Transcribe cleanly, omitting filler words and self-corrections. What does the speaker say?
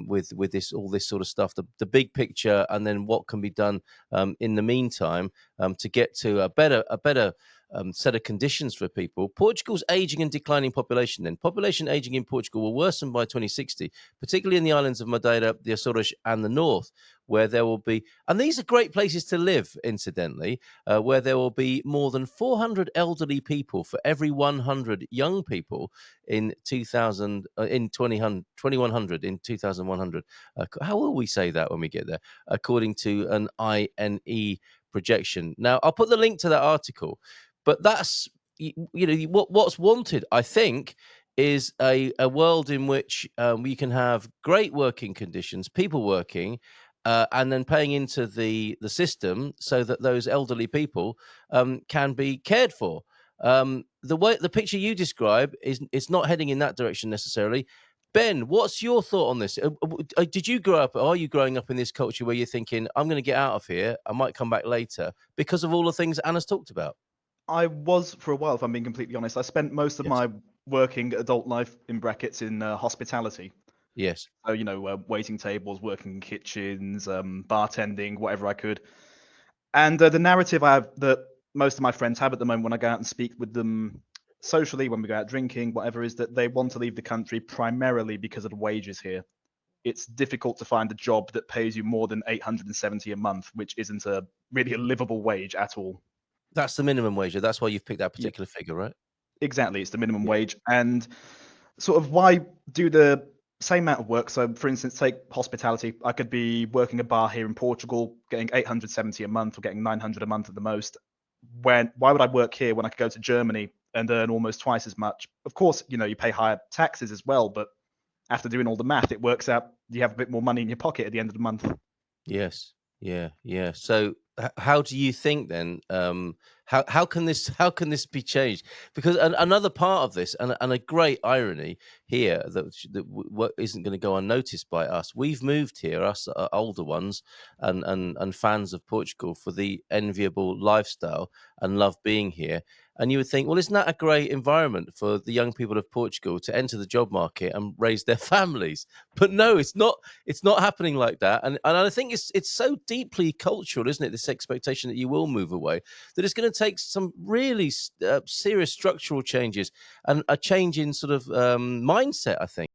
with this all this sort of stuff, the big picture, and then what can be done in the meantime to get to a better set of conditions for people. Portugal's aging and declining population. Then population aging in Portugal will worsen by 2060, particularly in the islands of Madeira, the Açores, and the north, where there will be, and these are great places to live, incidentally, where there will be more than 400 elderly people for every 100 young people in 2000, in 2100, in 2100. How will we say that when we get there? According to an INE projection. Now, I'll put the link to that article, but that's what's wanted, I think, is a world in which we can have great working conditions, people working, and then paying into the system so that those elderly people can be cared for. The picture you describe is not heading in that direction necessarily. Ben, what's your thought on this? Did you grow up? Are you growing up in this culture where you're thinking, "I'm going to get out of here. I might come back later," because of all the things Anna's talked about? I was for a while, if I'm being completely honest. I spent most of Yes. my working adult life in brackets in hospitality. Yes. So, waiting tables, working in kitchens, bartending, whatever I could. And the narrative I have that most of my friends have at the moment when I go out and speak with them socially, when we go out drinking, whatever, is that they want to leave the country primarily because of the wages here. It's difficult to find a job that pays you more than 870 a month, which isn't really a livable wage at all. That's the minimum wage. That's why you've picked that Yeah, particular figure, right? exactly. It's the minimum Yeah. wage. And sort of why do the same amount of work? So, for instance, take hospitality. I could be working a bar here in Portugal, getting 870 a month or getting 900 a month at the most. Why would I work here when I could go to Germany and earn almost twice as much? Of course, you pay higher taxes as well, but after doing all the math, it works out you have a bit more money in your pocket at the end of the month. Yes. Yeah. Yeah. So, how do you think then? How can this be changed? Because another part of this, and a great irony here what isn't going to go unnoticed by us. We've moved here, us older ones, and fans of Portugal, for the enviable lifestyle and love being here. And you would think, well, isn't that a great environment for the young people of Portugal to enter the job market and raise their families? But no, it's not. It's not happening like that. And I think it's so deeply cultural, isn't it? This expectation that you will move away, that it's going to take some really serious structural changes and a change in sort of mindset, I think.